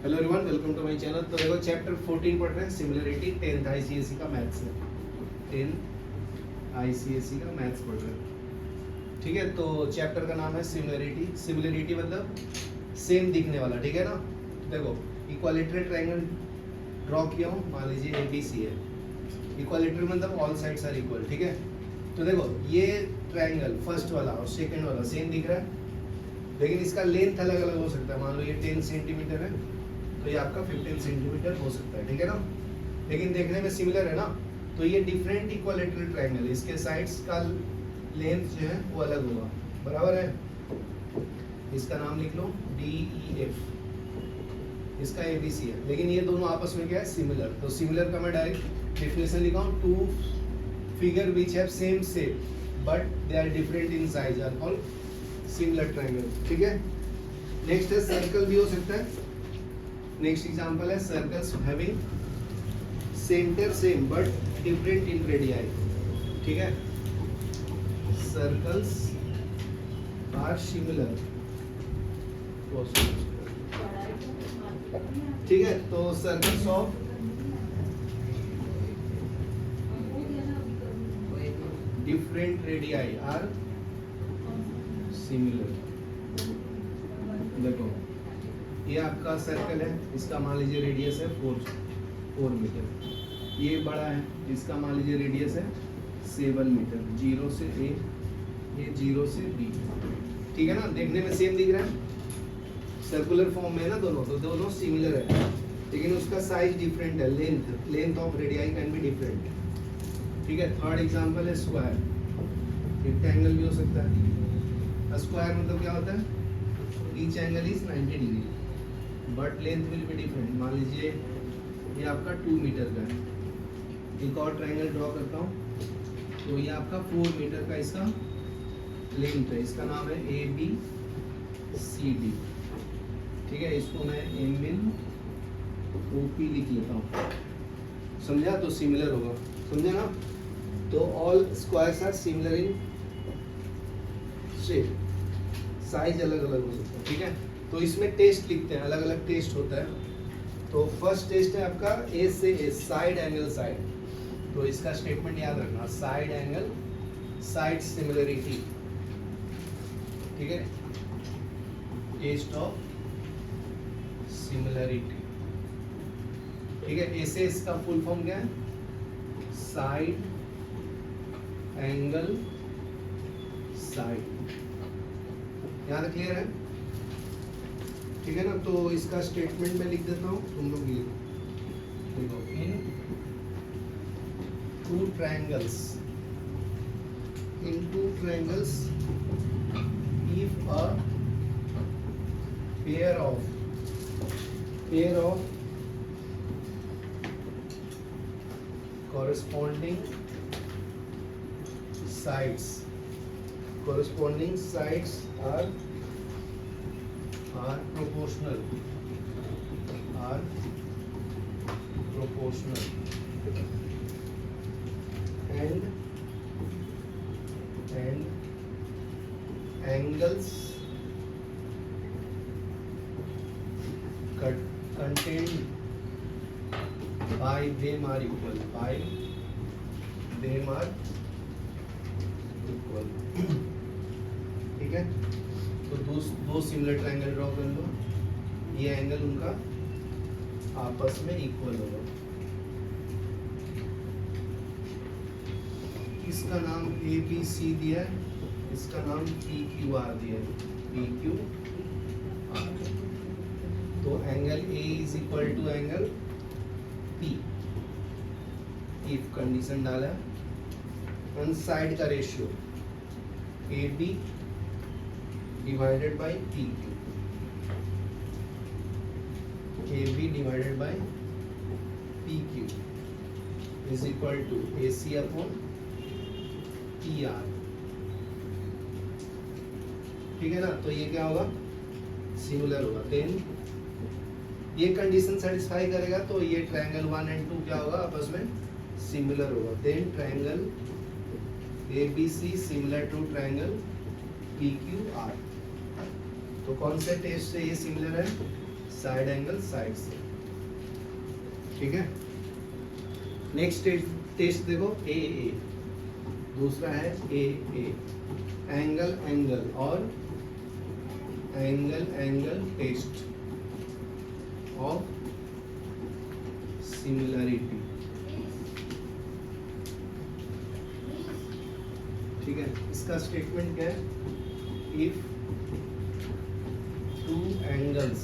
Hello everyone, welcome to my channel. तो देखो chapter 14 पढ़ रहे हैं, सिमिलरिटी 10th आईसीएसई का मैथ्स है। 10th आईसीएसई का मैथ्स पढ़ रहे हैं, ठीक है। तो चैप्टर का नाम है सिमिलरिटी। सिमिलरिटी मतलब सेम दिखने वाला, ठीक है ना। देखो इक्वालेटरल ट्रायंगल ड्रॉ किया हूँ, मान लीजिए एबीसी है। इक्वालेटरल मतलब ऑल साइड्स आर इक्वल, ठीक है। तो देखो ये ट्रायंगल फर्स्ट वाला और सेकंड वाला सेम दिख रहा है, लेकिन इसका लेंथ अलग अलग हो सकता है। मान लो ये 10 सेंटीमीटर है तो ये आपका 15 सेंटीमीटर हो सकता है, ठीक है ना। लेकिन देखने में सिमिलर है ना। तो ये डिफरेंट इक्वालेटरल ट्रायंगल, इसके साइड्स का लेंथ जो है वो अलग होगा, बराबर है। इसका नाम लिख लो DEF, इसका ABC है। लेकिन ये दोनों आपस में क्या है, सिमिलर। तो सिमिलर का मैं डायरेक्ट डेफिनेशन लिखा हूँ, two figure which have same shape but they are different in size are called similar triangle, ठीक है। नेक्स्ट है सर्कल भी हो सकता है। नेक्स्ट एग्जांपल है circles having centre same but different in radii, ठीक है। सर्कल्स आर सिमिलर, ठीक है। तो circles of different radii are similar. देखो ये आपका सर्कल है, इसका मान लीजिए रेडियस है 4 मीटर। ये बड़ा है, इसका मान लीजिए रेडियस है 7 मीटर। 0 से A, ये 0 से B, ठीक है ना। देखने में सेम दिख रहा है, सर्कुलर फॉर्म में है ना दोनों, तो दोनों सिमिलर है, लेकिन उसका साइज डिफरेंट है। Length of radii can be different, ठीक है। थर्ड एग्जांपल है स्क्वायर। रेक्टेंगल भी हो सकता है। स्क्वायर मतलब क्या होता है, each angle is 90 degree but length will be different. मान लीजिए ये आपका 2 मीटर का है। एक और ट्रायंगल ड्रॉ करता हूँ, तो ये आपका 4 मीटर का इसका लेंथ है। इसका नाम है ABCD, ठीक है। इसको मैं MNOP लिख लेता हूँ, समझा। तो सिमिलर होगा, समझे ना। तो all squares are similar in shape, size अलग अलग हो सकता है, ठीक है। तो इसमें टेस्ट लिखते हैं, अलग अलग टेस्ट होता है। तो फर्स्ट टेस्ट है आपका A से A, साइड एंगल साइड। तो इसका स्टेटमेंट याद रखना, साइड एंगल साइड सिमिलरिटी, ठीक है। टेस्ट ऑफ सिमिलरिटी, ठीक है। A से इसका फुल फॉर्म क्या है, साइड एंगल साइड। यहाँ तक क्लियर है, ठीक है ना। तो इसका स्टेटमेंट में लिख देता हूँ, तुम लोग लिखो। In two triangles if a pair of corresponding sides are proportional and angles contained by them are equal, ठीक है। तो दो सिमिलर ट्रायंगल ड्रॉ कर लो, ये एंगल उनका आपस में इक्वल होगा। इसका नाम ABC दिया है, इसका नाम PQR दिया है, PQR। तो angle A is equal to angle P, if condition डाला है। साइड का ratio AB divided by PQ, AB divided by PQ is equal to AC upon PR, ठीक है ना। तो ये क्या होगा, सिमिलर होगा। देन ये कंडीशन सेटिस्फाई करेगा तो ये ट्रायंगल 1 एंड 2 क्या होगा, आपस में सिमिलर होगा। Then triangle ABC similar to triangle PQR। तो कौन से टेस्ट से ये सिमिलर है, साइड एंगल साइड से, ठीक है। नेक्स्ट टेस्ट देखो, ए ए, दूसरा है ए ए, एंगल एंगल और angle angle test of similarity, ठीक है। इसका स्टेटमेंट क्या है, if two angles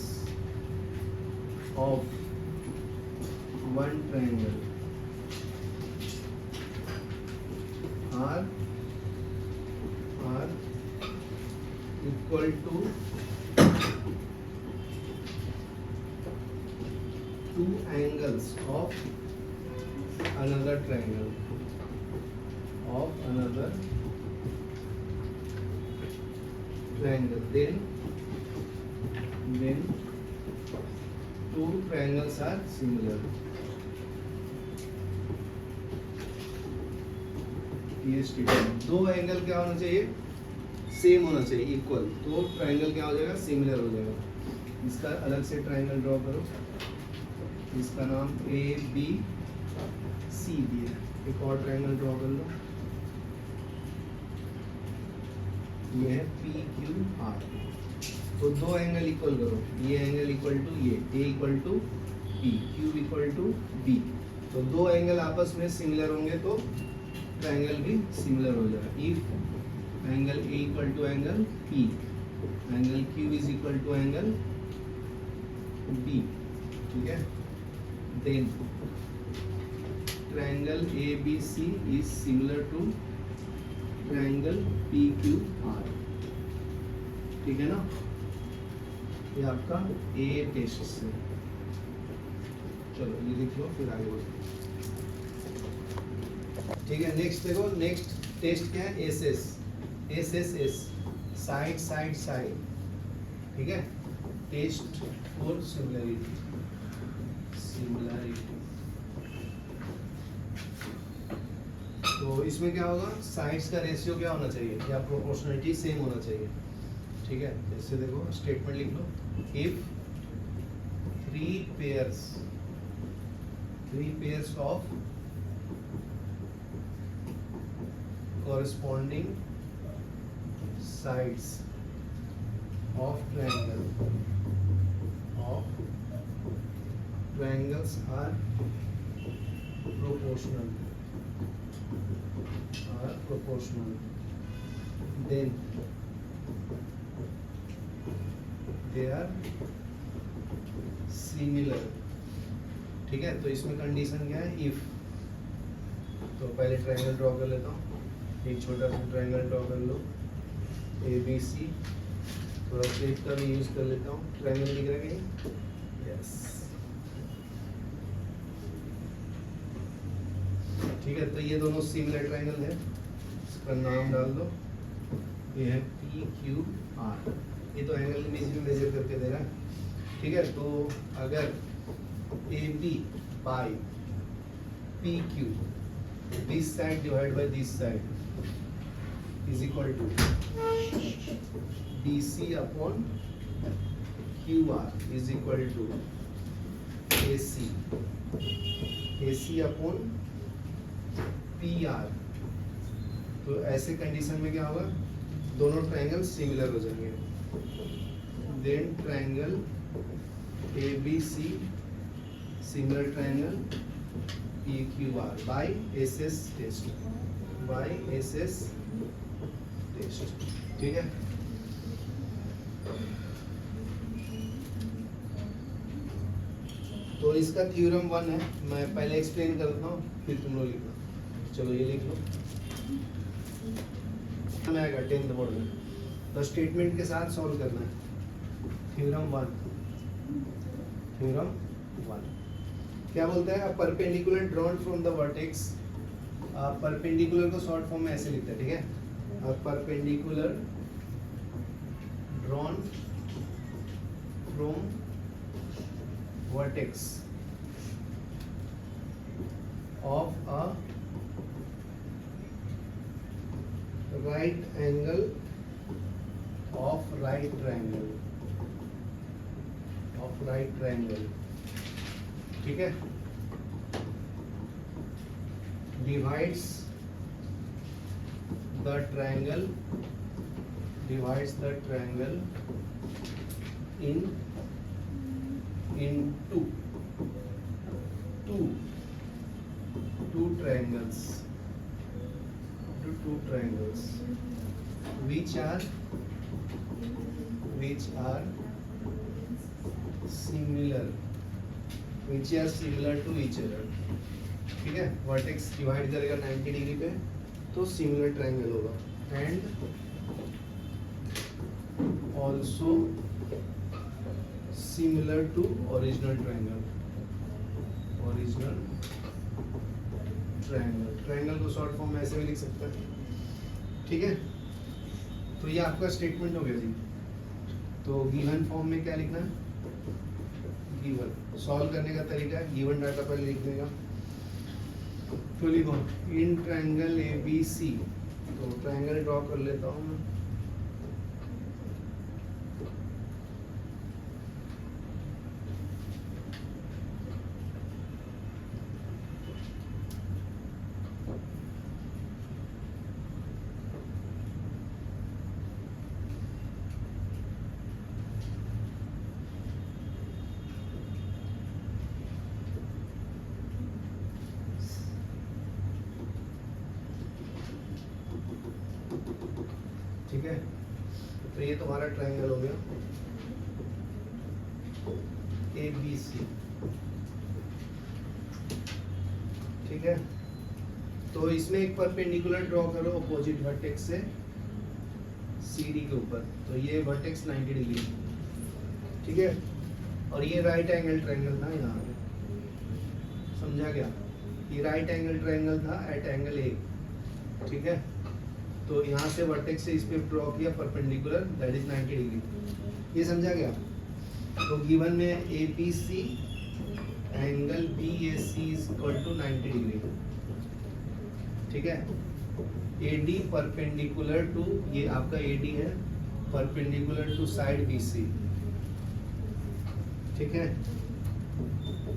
of one triangle are equal to two angles of another triangle then two triangles are similar. ये स्टेटमेंट, दो एंगल क्या होना चाहिए, सेम होना चाहिए, इक्वल, तो ट्रायंगल क्या हो जाएगा, सिमिलर हो जाएगा। इसका अलग से ट्रायंगल ड्रॉ करो, इसका नाम ए बी सी दिया, एक और ट्रायंगल ड्रॉ कर लो, ये है पी क्यू आर। तो दो एंगल इक्वल करो, ये एंगल इक्वल टू ये, A equal to P, Q equal to B. तो दो एंगल आपस में सिमिलर होंगे तो ट्रायंगल भी सिमिलर हो जाएगा। If angle A equal to angle P, angle Q is equal to angle B, ठीक है, then triangle A B C is similar to triangle P Q R, ठीक है ना। ये आपका ए टेस्ट से, चलो ये लिख लो फिर आगे बढ़ो, ठीक है। नेक्स्ट देखो, नेक्स्ट टेस्ट क्या है, S S, S S S, side side side, ठीक है, टेस्ट फॉर सिमिलरिटी, सिमिलरिटी। तो इसमें क्या होगा, साइड्स का रेशियो क्या होना चाहिए, या प्रोपोर्शनलिटी सेम होना चाहिए, ठीक है। जैसे देखो स्टेटमेंट लिख लो, if three pairs of corresponding sides of triangles are proportional, then they are similar, ठीक है। तो इसमें कंडीशन क्या है, इफ, तो पहले ट्रायंगल ड्रॉ कर लेता हूँ, एक छोटा सा ट्रायंगल ड्रॉ कर लो, ए बी सी, थोड़ा शेप का भी यूज कर लेता हूँ, ट्रायंगल दिख रहा है कहीं, यस, ठीक है। तो ये दोनों सिमिलर ट्रायंगल है, इसका नाम डाल दो, ये है पी क्यू आर, ये तो एंगल मेजर करके दे रहा है, ठीक है। तो अगर A B by P Q, this side divide by this side is equal to BC upon QR is equal to AC upon PR। तो ऐसे कंडीशन में क्या होगा, दोनों ट्रायंगल सिमिलर हो जाएंगे, then triangle ABC similar triangle PQR by SS test, by SS test, ठीक है। तो इसका थ्योरम 1 है, मैं पहले एक्सप्लेन करता हूँ फिर तुम लोग लिखना। चलो ये लिख लो, में आएगा 10th बोर्ड में, तो स्टेटमेंट के साथ सॉल्व करना है। थ्योरम 1 क्या बोलता है, perpendicular drawn from the vertex, perpendicular को शॉर्ट फॉर्म में ऐसे लिखते हैं, ठीक है, perpendicular drawn from vertex of a right angle of right triangle, of right triangle, ठीक है, divides the triangle into two triangles which are similar to each other, ठीक है। वर्टेक्स डिवाइड करेगा 90 डिग्री पे तो सिमिलर ट्रायंगल होगा, and also similar to original triangle को short form में ऐसे भी लिख सकते हैं, ठीक है। तो ये आपका स्टेटमेंट हो गया जी। तो गिवन फॉर्म में क्या लिखना है, गिवन सॉल्व करने का तरीका है, गिवन डाटा पहले लिखने का। तो लिखो इन ट्रायंगल ABC, तो ट्रायंगल ड्रॉ कर लेता हूँ मैं। ठीक है, तो ये तुम्हारा ट्रायंगल हो गया ABC, ठीक है। तो इसमें एक परपेंडिकुलर ड्रॉ करो अपोजिट वर्टेक्स से CD के ऊपर, तो ये वर्टेक्स 90 डिग्री, ठीक है। और ये राइट एंगल ट्रायंगल था यहाँ पे, समझा क्या, ये राइट एंगल ट्रायंगल था एट एंगल A, ठीक है। तो यहाँ से वर्टेक्स से इस पे ड्रॉ किया परपेंडिकुलर, दैट इज 90 डिग्री, ये समझा गया। तो गिवन में ABC angle BAC is equal to 90 degree, ठीक है। AD परपेंडिकुलर टू, ये आपका AD है, परपेंडिकुलर टू साइड BC, ठीक है।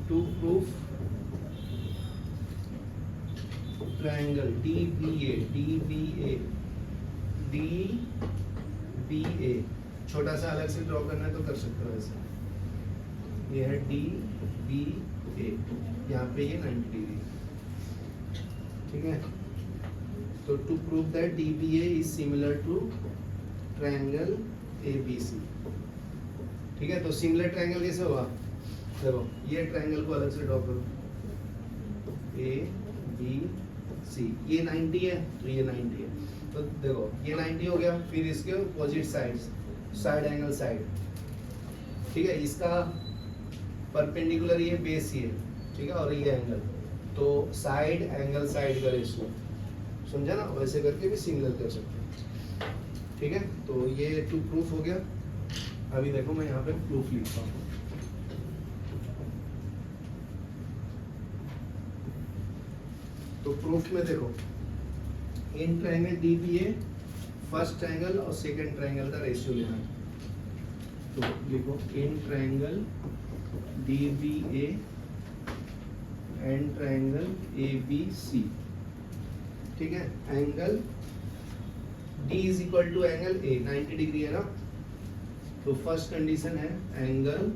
टू प्रूफ ट्रायंगल DBA, छोटा सा अलग से ड्रॉ करना है तो कर सकते हो ऐसे, ये है DBA, यहाँ पे ये 90 डिग्री, ठीक है। तो to prove that DBA is similar to triangle ABC, ठीक है। तो सिमिलर ट्रायंगल कैसे होगा, देखो ये ट्रायंगल को अलग से ड्रॉ करो, ABC, ये 90 है तो ये 90 है, तो देखो ये 90 हो गया, फिर इसके अपोजिट साइड एंगल साइड, ठीक है। इसका परपेंडिकुलर ये बेस ही है, ठीक है, और ये एंगल, तो साइड एंगल साइड का रेशियो, समझा ना, वैसे करके भी सिमिलर कर सकते हैं, ठीक है। तो ये टू प्रूफ हो गया। अभी देखो मैं यहाँ पे प्रूफ लिखता हूँ, तो प्रूफ में देखो in triangle DBA first triangle और सेकंड ट्रायंगल का रेशियो लेना है, तो लिखो in triangle DBA and triangle ABC, ठीक है। Angle D is equal to angle A, 90 degree है ना, तो फर्स्ट कंडीशन है angle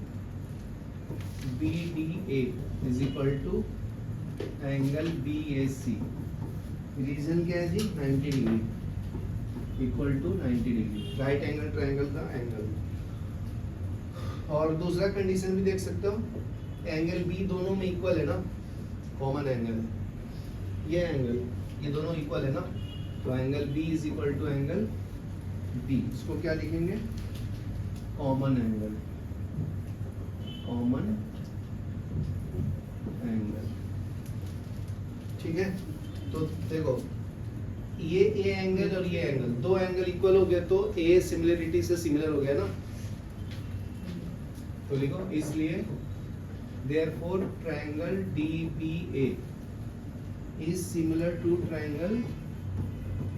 BDA is equal to angle BAC, reason क्या है जी, 90 degree equal to 90 degree, right angle triangle का एंगल। और दूसरा कंडीशन भी देख सकते हो, एंगल B दोनों में इक्वल है ना, कॉमन एंगल है, ये एंगल ये दोनों इक्वल है ना, तो angle B is equal to angle B, इसको क्या लिखेंगे, कॉमन एंगल ठीक है। तो देखो ये A एंगल और ये एंगल, दो एंगल इक्वल हो गया तो A सिमिलरिटी से सिमिलर हो गया ना, तो लिखो इसलिए therefore triangle DBA is similar to triangle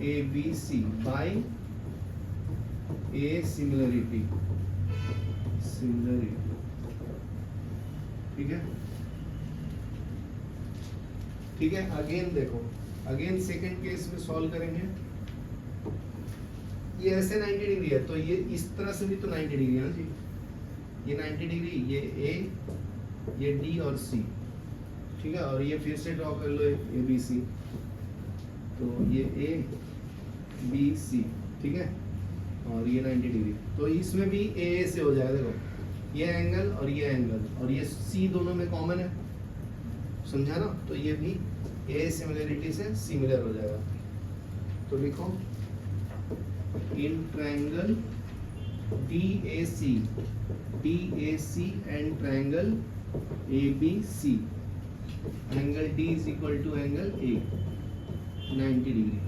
ABC by a similarity ठीक है, ठीक है। अगेन देखो, अगेन सेकंड केस में सॉल्व करेंगे। ये ऐसे 90 डिग्री है तो ये इस तरह से भी तो 90 डिग्री है ना जी, ये 90 डिग्री, ये ए, ये डी और सी, ठीक है। और ये फिर से ड्रॉ कर लो ए बी सी, तो ये ए बी सी, ठीक है। और ये 90 डिग्री, तो इसमें भी ए से हो जाएगा। देखो ये एंगल और ये एंगल और ये सी दोनों में कॉमन है, समझा ना। तो ये भी ए सिमिलरिटी से सिमिलर हो जाएगा। तो लिखो in triangle DAC and triangle ABC, angle D is equal to angle A 90 degree,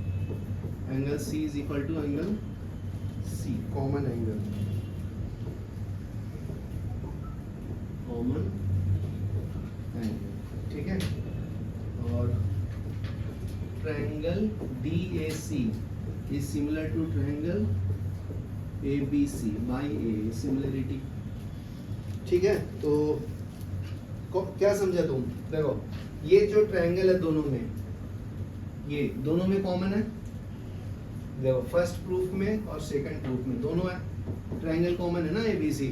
angle C is equal to angle C, common angle, common angle, ठीक है। और triangle DAC is similar to triangle ABC by A, similarity, ठीक है। तो क्या समझा तुम? देखो ये जो ट्रायंगल है दोनों में, ये दोनों में कॉमन है। देखो फर्स्ट प्रूफ में और सेकंड प्रूफ में दोनों है, ट्रायंगल कॉमन है ना ABC,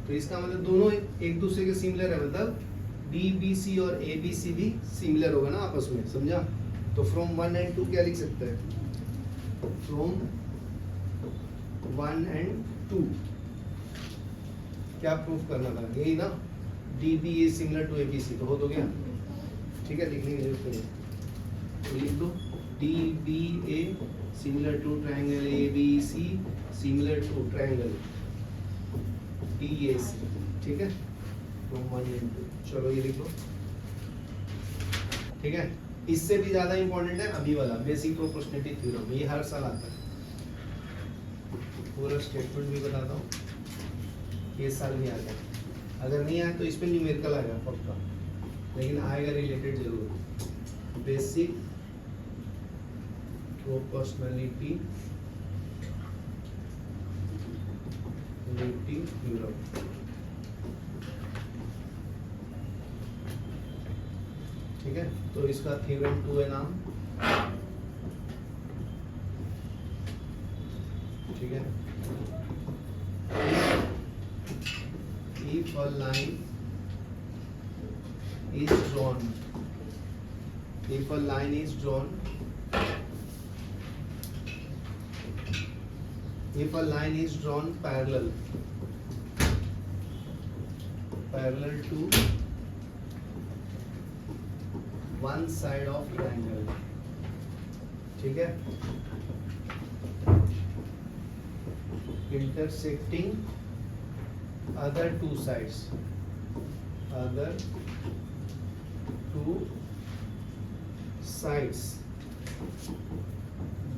तो इसका मतलब दोनों एक दूसरे के सिमिलर है, मतलब DBC और ABC भी सिमिलर होगा ना आपस में, समझा। तो फ्रॉम 1 and 2 क्या लिख सकते हैं? फ्रॉम 1 and 2 क्या प्रूफ करना था? यही ना, DB is similar to ABC, तो हो तो गया, ठीक है। लिखने की जरूरत नहीं, तो लिख दो DBA similar to triangle ABC similar to triangle DAC, ठीक है। फ्रॉम 1 and 2, चलो ये लिख लो, ठीक है। इससे भी ज्यादा इंपॉर्टेंट है अभी वाला बेसिक प्रोपोर्शनलिटी थ्योरम, ये हर साल आता है। पूरा स्टेटमेंट भी बताता हूँ, ये साल भी आ गया। अगर नहीं आया तो इस पे न्यूमेरिकल आएगा पक्का, लेकिन आएगा रिलेटेड जरूर। बेसिक प्रोपोर्शनलिटी थ्योरम, ठीक है। तो इसका थ्योरम 2 है नाम, ठीक है। If a line is drawn, if a line is drawn, if a line is drawn parallel to one side of triangle, ठीक है, intersecting other two sides,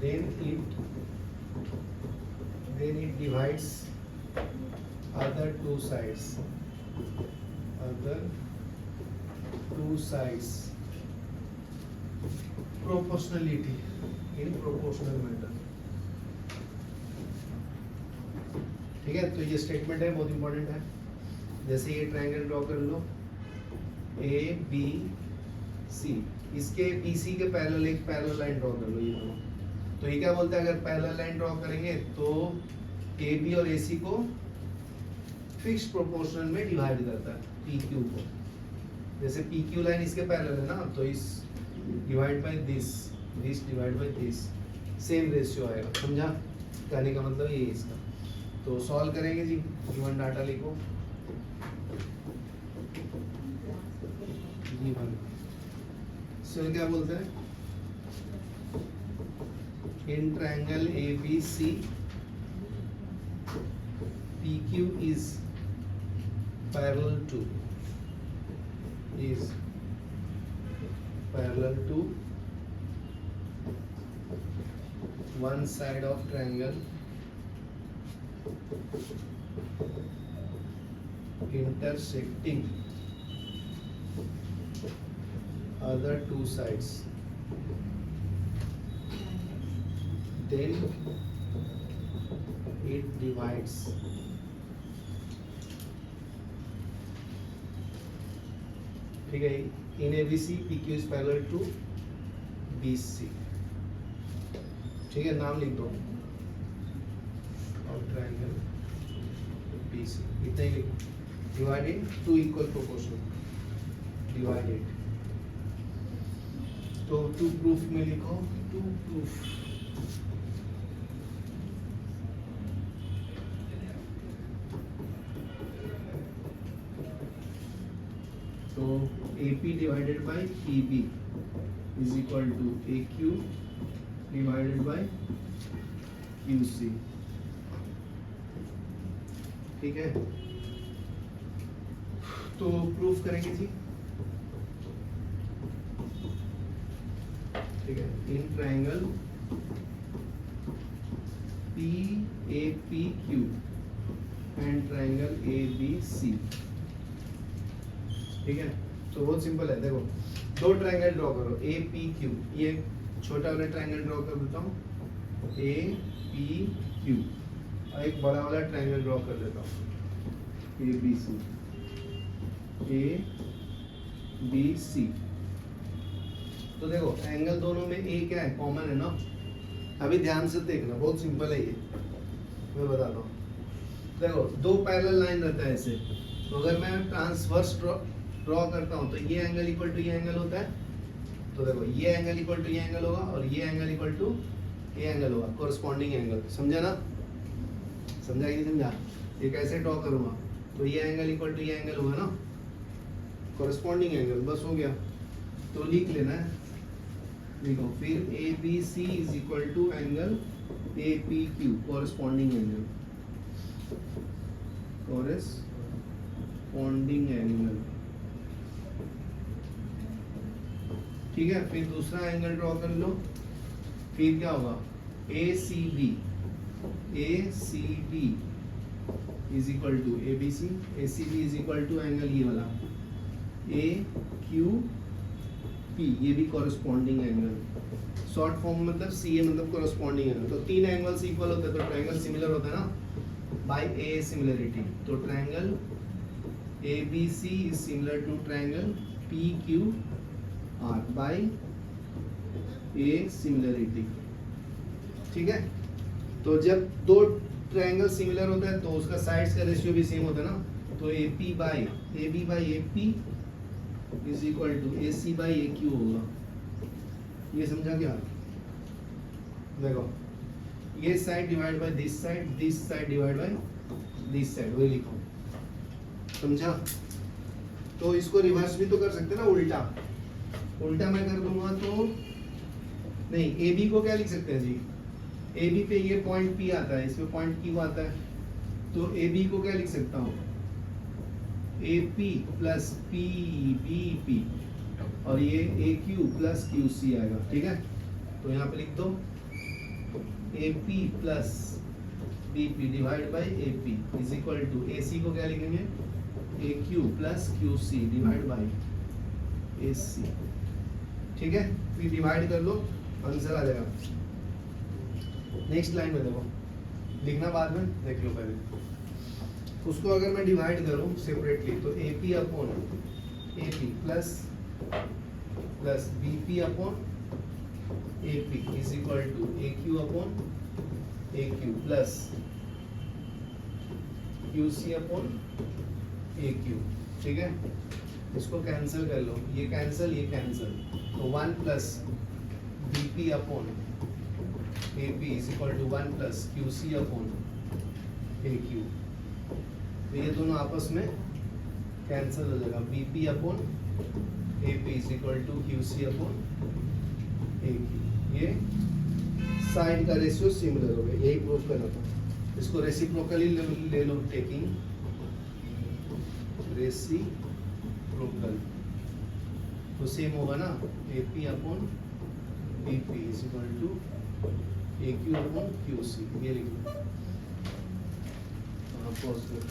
then it divides other two sides proportionality, in proportional manner, ठीक है। तो ये statement है, बहुत important है। जैसे ये ट्रायंगल ड्रॉ कर लो ABC, इसके BC के पैरेलल एक पैरेलल लाइन ड्रॉ कर लो, ये दोनों। तो ये क्या बोलता है, अगर पैरेलल लाइन ड्रॉ करेंगे तो AB और AC को फिक्स्ड प्रोपोर्शनल में डिवाइड करता है PQ को। जैसे PQ लाइन इसके पैरेलल है ना, तो इस divide by this divide by this, same ratio आएगा, समझा। कहने का मतलब ये इसका। तो सॉल्व करेंगे जी, गिवन डाटा लिखो गिवन। सर क्या बोलते हैं, in triangle ABC PQ is parallel to one side of triangle intersecting other two sides, then it divides ठीक है, in ABC PQ is parallel to BC। ठीक है, नाम लिख दो और ट्रायंगल BC, इतना ही लिखो। Divided two equal proportion, divided. तो टू प्रूफ में लिखो, टू प्रूफ। तो AP divided by PB is equal to AQ divided by QC। ठीक है, तो प्रूफ करेंगे जी। ठीक है, in triangle PAPQ and triangle ABC। ठीक है, तो बहुत सिंपल है। देखो, दो ट्रायंगल ड्रॉ करो APQ, ये छोटा वाला ट्रायंगल ड्रॉ कर देता हूँ APQ, और एक बड़ा वाला ट्रायंगल ड्रॉ कर देता हूँ ABC, ABC। तो देखो, एंगल दोनों में A क्या है, कॉमन है ना। अभी ध्यान से देखना, बहुत सिंपल है ये, मैं बताता हूँ। देखो, दो पैरेलल लाइन रहता है ऐसे, तो अगर मैं ट्रांसवर्स ड्रॉ करता हूँ तो ये एंगल इक्वल टू ये एंगल होता है। तो देखो, ये एंगल इक्वल टू ये एंगल होगा और ये एंगल इक्वल टू ये एंगल होगा, कोरस्पॉन्डिंग एंगल। समझा ना, समझा कि नहीं समझा? ये कैसे ड्रॉ करूँगा, तो ये एंगल इक्वल टू ये एंगल होगा ना, कोरस्पॉन्डिंग एंगल, बस हो गया। तो लिख लेना है, देखो, फिर ABC is equal to angle APQ, corresponding angle, corresponding angle. ठीक है, फिर दूसरा एंगल ड्रॉ कर लो। फिर क्या होगा, ACB is equal to ABC, ACB is equal to angle ये वाला AQP, ये भी कोरस्पॉन्डिंग एंगल। शॉर्ट फॉर्म मतलब CA मतलब कोरस्पॉन्डिंग एंगल। तो तीन एंगल्स इक्वल होते हैं तो ट्रायंगल सिमिलर होता है ना, बाय A सिमिलरिटी। तो ट्रायंगल ABC is similar to triangle PQR by A similarity. ठीक है, तो जब दो ट्रायंगल सिमिलर होता है तो उसका साइड्स का रेशियो भी सेम होता है ना। तो AB by AP is equal to AC by AQ होगा। ये समझा क्या? देखो, ये side divide by this side divide by this side, वही लिखो। समझा? तो इसको रिवर्स भी तो कर सकते हैं ना, उल्टा। उल्टा मैं कर दूंगा तो नहीं, AB को क्या लिख सकते हैं जी, AB पे ये पॉइंट P आता है, इसमें पॉइंट Q आता है, तो AB को क्या लिख सकता हूँ, AP प्लस PBP, और ये AQ प्लस QC आएगा। ठीक है, तो यहाँ पे लिख दो AP plus BP divide by AP is equal to AC को क्या लिखेंगे, AQ plus QC divide by AC। ठीक है, फिर डिवाइड कर लो, आंसर आ जाएगा। नेक्स्ट लाइन में देखो, लिखना बाद में, देख लो पहले। उसको अगर मैं डिवाइड करूं सेपरेटली तो AP upon AP plus BP upon AP is equal to AQ upon AQ plus QC upon AQ। ठीक है, इसको कैंसिल कर लो, ये कैंसिल, तो 1 plus BP upon AP is equal to 1 plus QC upon AQ। तो ये दोनों आपस में कैंसिल हो जाएगा, BP upon AP is equal to QC upon AQ। ये साइड का रेशियो सिमिलर हो गया, यही प्रूफ करना था। इसको रेसिप्रोकली ले लो, टेकिंग रेसिप्रोकल, तो सेम होगा ना, AP upon BP is equal to AQ upon QC। ये लिखो, पॉज करो।